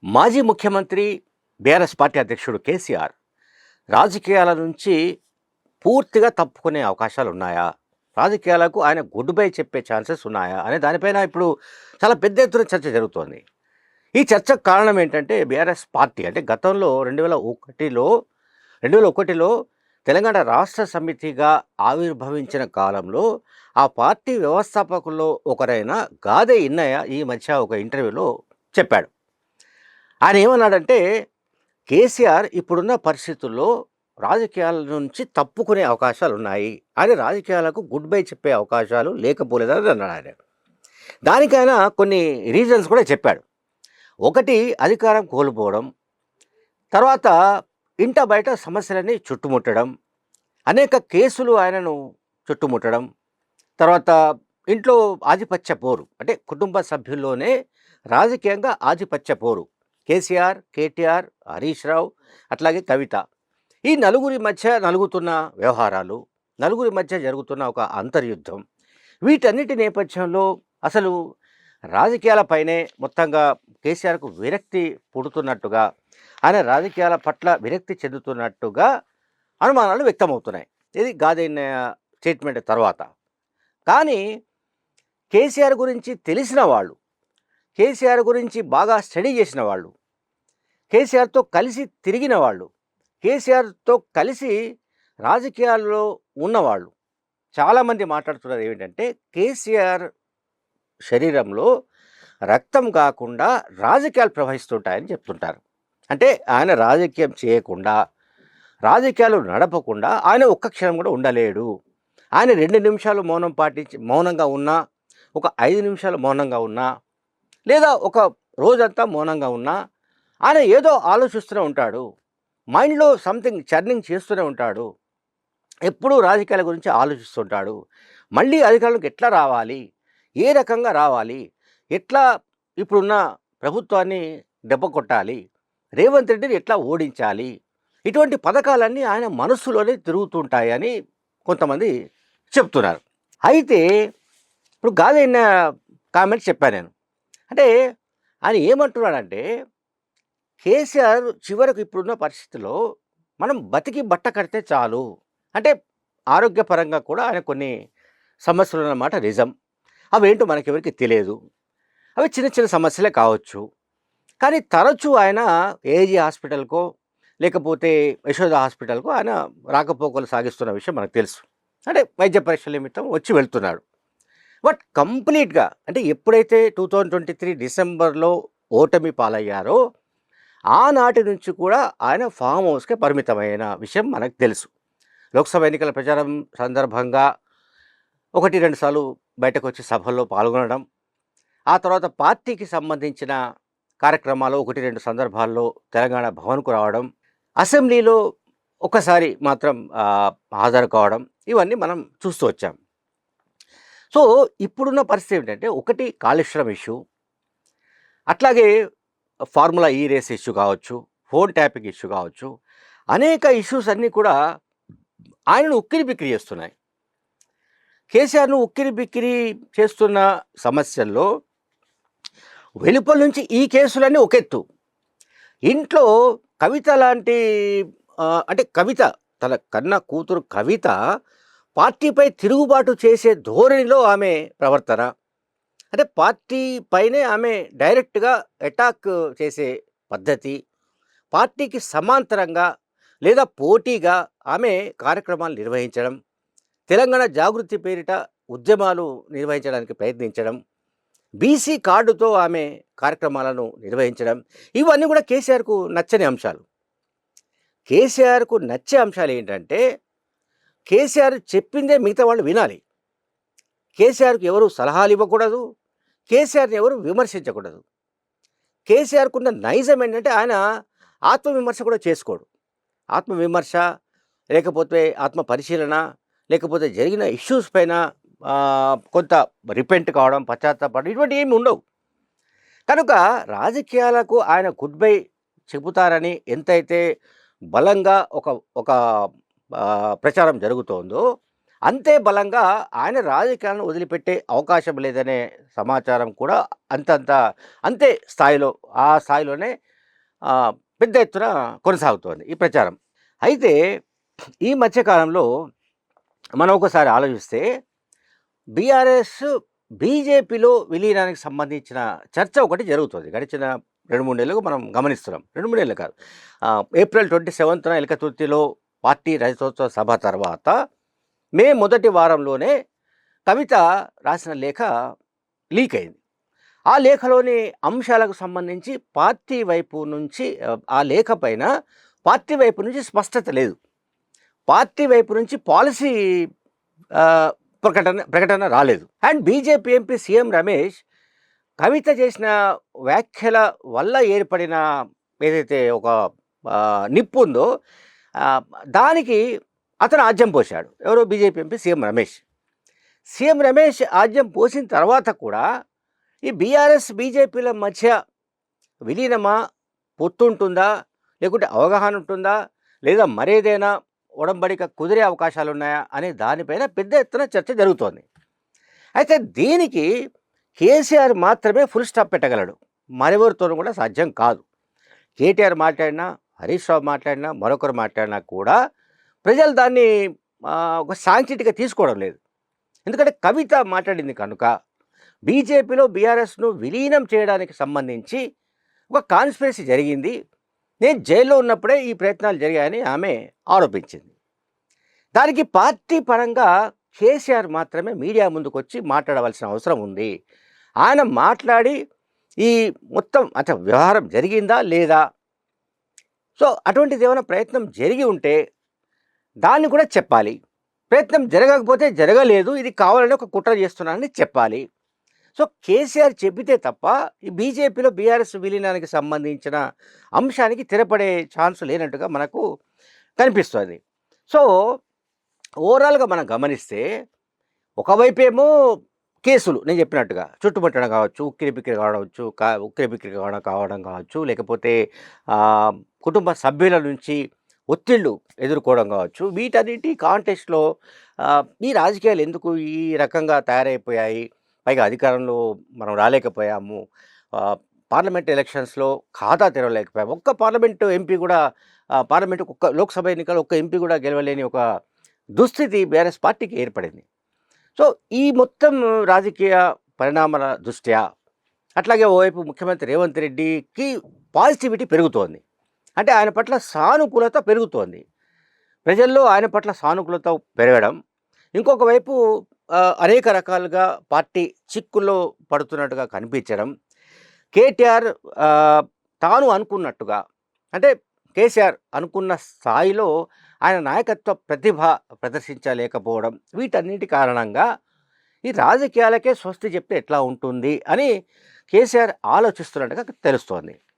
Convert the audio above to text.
మాజీ ముఖ్యమంత్రి BRS party అధ్యక్షుడు కేసీఆర్ రాజకీయాల నుంచి పూర్తిగా తప్పుకునే అవకాశాలు ఉన్నాయా? రాజకీయాలకు ఆయన గుడ్ బై చెప్పే ఛాన్సెస్ ఉన్నాయా? అనే దానిపైన ఇప్పుడు చాలా పెద్ద ఎత్తున చర్చ జరుగుతోంది. ఈ చర్చకు కారణం ఏంటంటే బీఆర్ఎస్ పార్టీ అంటే గతంలో 2001లో తెలంగాణ రాష్ట్ర సమితిగా ఆవిర్భవించిన కాలంలో ఆ పార్టీ వ్యవస్థాపకుల్లో ఒకరైన గాదె ఇన్నయ్య ఈ మధ్య ఒక ఇంటర్వ్యూలో చెప్పాడు. ఆయన ఏమన్నాడంటే కేసీఆర్ ఇప్పుడున్న పరిస్థితుల్లో రాజకీయాల నుంచి తప్పుకునే అవకాశాలు ఉన్నాయి. ఆయన రాజకీయాలకు గుడ్ బై చెప్పే అవకాశాలు లేకపోలేదని అన్నాడు ఆయన. దానికైనా కొన్ని రీజన్స్ కూడా చెప్పాడు. ఒకటి అధికారం కోల్పోవడం, తర్వాత ఇంట బయట సమస్యలని చుట్టుముట్టడం, అనేక కేసులు ఆయనను చుట్టుముట్టడం, తర్వాత ఇంట్లో ఆధిపత్య పోరు అంటే కుటుంబ సభ్యుల్లోనే రాజకీయంగా ఆధిపత్య పోరు. కేసీఆర్, కేటీఆర్, హరీష్ రావు అట్లాగే కవిత, ఈ నలుగురి మధ్య నలుగుతున్న వ్యవహారాలు, నలుగురి మధ్య జరుగుతున్న ఒక అంతర్యుద్ధం, వీటన్నిటి నేపథ్యంలో అసలు రాజకీయాలపైనే మొత్తంగా కేసీఆర్కు విరక్తి పుడుతున్నట్టుగా, ఆయన రాజకీయాల పట్ల విరక్తి చెందుతున్నట్టుగా అనుమానాలు వ్యక్తమవుతున్నాయి. ఇది గాదె స్టేట్మెంట్ తర్వాత. కానీ కేసీఆర్ గురించి తెలిసిన వాళ్ళు, కేసీఆర్ గురించి బాగా స్టడీ చేసిన వాళ్ళు, కేసీఆర్తో కలిసి తిరిగిన వాళ్ళు, కేసీఆర్తో కలిసి రాజకీయాల్లో ఉన్నవాళ్ళు చాలామంది మాట్లాడుతున్నారు ఏమిటంటే కేసీఆర్ శరీరంలో రక్తం కాకుండా రాజకీయాలు ప్రవహిస్తుంటాయని చెప్తుంటారు. అంటే ఆయన రాజకీయం చేయకుండా, రాజకీయాలు నడపకుండా ఆయన ఒక్క క్షణం కూడా ఉండలేడు. ఆయన 2 నిమిషాలు మౌనంగా ఉన్నా, ఒక 5 నిమిషాలు మౌనంగా ఉన్నా, లేదా ఒక రోజంతా మౌనంగా ఉన్నా ఆయన ఏదో ఆలోచిస్తూనే ఉంటాడు. మైండ్లో సంథింగ్ చర్నింగ్ చేస్తూనే ఉంటాడు. ఎప్పుడూ రాజకీయాల గురించి ఆలోచిస్తుంటాడు. మళ్ళీ అధికారంలోకి ఎట్లా రావాలి, ఏ రకంగా రావాలి, ఎట్లా ఇప్పుడున్న ప్రభుత్వాన్ని దెబ్బ కొట్టాలి, రేవంత్ రెడ్డిని ఎట్లా ఓడించాలి, ఇటువంటి పథకాలన్నీ ఆయన మనస్సులోనే తిరుగుతుంటాయని కొంతమంది చెప్తున్నారు. అయితే ఇప్పుడు గాదైన కామెంట్స్ చెప్పాను నేను. అంటే ఆయన ఏమంటున్నాడంటే కేసీఆర్ చివరకు ఇప్పుడున్న పరిస్థితిలో మనం బతికి బట్ట కడితే చాలు. అంటే ఆరోగ్యపరంగా కూడా ఆయన కొన్ని సమస్యలు ఉన్నమాట నిజం. అవేంటో మనకెవరికి తెలియదు. అవి చిన్న చిన్న సమస్యలే కావచ్చు. కానీ తరచూ ఆయన ఏజీ హాస్పిటల్కో లేకపోతే యశోద హాస్పిటల్కో ఆయన రాకపోకలు సాగిస్తున్న విషయం మనకు తెలుసు. అంటే వైద్య పరీక్షల నిమిత్తం వచ్చి వెళ్తున్నాడు. బట్ కంప్లీట్గా అంటే ఎప్పుడైతే 2023 డిసెంబర్లో ఓటమి పాలయ్యారో ఆనాటి నుంచి కూడా ఆయన ఫామ్ హౌస్కే పరిమితమైన విషయం మనకు తెలుసు. లోక్సభ ఎన్నికల ప్రచారం సందర్భంగా 1-2 సార్లు బయటకు వచ్చి సభల్లో పాల్గొనడం, ఆ తర్వాత పార్టీకి సంబంధించిన కార్యక్రమాలు 1-2 సందర్భాల్లో తెలంగాణ భవన్కు రావడం, అసెంబ్లీలో ఒకసారి మాత్రం హాజరు కావడం, ఇవన్నీ మనం చూస్తూ వచ్చాం. సో ఇప్పుడున్న పరిస్థితి ఏంటంటే ఒకటి కాళేశ్వరం ఇష్యూ, అట్లాగే ఫార్ములా ఈ రేస్ ఇష్యూ కావచ్చు, ఫోన్ ట్యాపింగ్ ఇష్యూ కావచ్చు, అనేక ఇష్యూస్ అన్నీ కూడా ఆయనను ఉక్కిరి బిక్కిరి చేస్తున్నాయి. కేసీఆర్ను ఉక్కిరి బిక్కిరి చేస్తున్న సమస్యల్లో వెలుపల నుంచి ఈ కేసులన్నీ ఒక ఎత్తు, ఇంట్లో కవిత లాంటి అంటే కవిత తన కన్న కూతురు కవిత పార్టీపై తిరుగుబాటు చేసే ధోరణిలో ఆమె ప్రవర్తన, అంటే పార్టీ పైనే ఆమె డైరెక్ట్గా అటాక్ చేసే పద్ధతి, పార్టీకి సమాంతరంగా లేదా పోటీగా ఆమె కార్యక్రమాలు నిర్వహించడం, తెలంగాణ జాగృతి పేరిట ఉద్యమాలు నిర్వహించడానికి ప్రయత్నించడం, బీసీ కార్డుతో ఆమె కార్యక్రమాలను నిర్వహించడం, ఇవన్నీ కూడా కేసీఆర్కు నచ్చని అంశాలు. కేసీఆర్కు నచ్చే అంశాలు ఏంటంటే కేసీఆర్ చెప్పిందే మిగతా వాళ్ళు వినాలి. కేసీఆర్కు ఎవరు సలహాలు ఇవ్వకూడదు, కేసీఆర్ని ఎవరు విమర్శించకూడదు. కేసీఆర్కున్న నైజం ఏంటంటే ఆయన ఆత్మవిమర్శ కూడా చేసుకోడు. ఆత్మవిమర్శ లేకపోతే ఆత్మ పరిశీలన లేకపోతే జరిగిన ఇష్యూస్ పైన కొంత రిపెంట్ కావడం, పశ్చాత్తాపడడం, ఇటువంటి ఏమి ఉండవు. కనుక రాజకీయాలకు ఆయన గుడ్ బై చెబుతారని ఎంతైతే బలంగా ఒక ప్రచారం జరుగుతోందో అంతే బలంగా ఆయన రాజకీయాలను వదిలిపెట్టే అవకాశం లేదనే సమాచారం కూడా అంతంత అంతే స్థాయిలో ఆ స్థాయిలోనే పెద్ద ఎత్తున కొనసాగుతోంది ఈ ప్రచారం. అయితే ఈ మధ్యకాలంలో మనం ఒకసారి ఆలోచిస్తే బీఆర్ఎస్ బీజేపీలో విలీనానికి సంబంధించిన చర్చ ఒకటి జరుగుతుంది. గడిచిన 2-3 నెలలుగా మనం గమనిస్తున్నాం. 2-3 నెలలు కాదు. ఏప్రిల్ 27న ఎలకతుర్తిలో పార్టీ రజతోత్సవ సభ తర్వాత మే మొదటి వారంలోనే కవిత రాసిన లేఖ లీక్ అయింది. ఆ లేఖలోని అంశాలకు సంబంధించి పార్టీ వైపు నుంచి ఆ లేఖ పైన పార్టీ వైపు నుంచి స్పష్టత లేదు. పార్టీ వైపు నుంచి పాలసీ ప్రకటన రాలేదు. And BJP MP CM Ramesh Kavitha చేసిన వ్యాఖ్యల వల్ల ఏర్పడిన ఏదైతే ఒక నిప్పు ఉందో దానికి అతను ఆజ్యం పోశాడు. ఎవరో BJP MP CM Ramesh. CM Ramesh ఆజ్యం పోసిన తర్వాత కూడా ఈ బీఆర్ఎస్ బీజేపీల మధ్య విలీనమా, పొత్తుంటుందా, లేకుంటే అవగాహన ఉంటుందా, లేదా మరేదైనా ఒడంబడిక కుదిరే అవకాశాలు ఉన్నాయా అనే దానిపైన పెద్ద ఎత్తున చర్చ జరుగుతోంది. అయితే దీనికి కేసీఆర్ మాత్రమే ఫుల్ స్టాప్ పెట్టగలడు. మరెవరితోనూ కూడా సాధ్యం కాదు. కేటీఆర్ మాట్లాడినా, హరీష్ రావు మాట్లాడినా, మరొకరు మాట్లాడినా కూడా ప్రజలు దాన్ని ఒక సాంకేతిక తీసుకోవడం లేదు. ఎందుకంటే కవిత మాట్లాడింది కనుక బీజేపీలో బీఆర్ఎస్ను విలీనం చేయడానికి సంబంధించి ఒక కాన్స్పిరసీ జరిగింది, నేను జైల్లో ఉన్నప్పుడే ఈ ప్రయత్నాలు జరిగాయని ఆమె ఆరోపించింది. దానికి పార్టీ పరంగా కేసీఆర్ మాత్రమే మీడియా ముందుకు వచ్చి మాట్లాడవలసిన అవసరం ఉంది. ఆయన మాట్లాడి ఈ మొత్తం వ్యవహారం జరిగిందా లేదా, సో అటువంటిది ఏమైనా ప్రయత్నం జరిగి ఉంటే దాన్ని కూడా చెప్పాలి. ప్రయత్నం జరగకపోతే జరగలేదు, ఇది కావాలని ఒక కుట్ర చేస్తున్నానని చెప్పాలి. సో కేసీఆర్ చెప్పితే తప్ప ఈ బీజేపీలో బీఆర్ఎస్ విలీనానికి సంబంధించిన అంశానికి తెరపడే ఛాన్స్ లేనట్టుగా మనకు కనిపిస్తుంది. సో ఓవరాల్గా మనం గమనిస్తే ఒకవైపేమో కేసులు నేను చెప్పినట్టుగా చుట్టుముట్టడం కావచ్చు, ఉక్కిరిబిక్కిరి కావడం కావచ్చు, లేకపోతే కుటుంబ సభ్యుల నుంచి ఒత్తిళ్లు ఎదుర్కోవడం కావచ్చు, వీటన్నిటి కాంటెక్స్ట్లో ఈ రాజకీయాలు ఎందుకు ఈ రకంగా తయారైపోయాయి, పైగా అధికారంలో మనం రాలేకపోయాము, పార్లమెంట్ ఎలక్షన్స్లో ఖాతా తెరవలేకపోయాము, ఒక్క పార్లమెంటు ఎంపీ కూడా పార్లమెంటు ఒక్క లోక్సభ ఎన్నికలు ఒక్క ఎంపీ కూడా గెలవలేని ఒక దుస్థితి బీఆర్ఎస్ పార్టీకి ఏర్పడింది. సో ఈ మొత్తం రాజకీయ పరిణామాల దృష్ట్యా అట్లాగే ఓవైపు ముఖ్యమంత్రి రేవంత్ రెడ్డికి పాజిటివిటీ పెరుగుతోంది, అంటే ఆయన పట్ల సానుకూలత పెరుగుతోంది, ప్రజల్లో ఆయన పట్ల సానుకూలత పెరగడం, ఇంకొక వైపు అనేక రకాలుగా పార్టీ చిక్కుల్లో పడుతున్నట్టుగా కనిపించడం, కేటీఆర్ తాను అనుకున్నట్టుగా అంటే కేసీఆర్ అనుకున్న స్థాయిలో ఆయన నాయకత్వ ప్రతిభ ప్రదర్శించలేకపోవడం, వీటన్నిటి కారణంగా ఈ రాజకీయాలకే స్వస్తి చెప్తే ఎట్లా ఉంటుంది అని కేసీఆర్ ఆలోచిస్తున్నట్టుగా తెలుస్తోంది.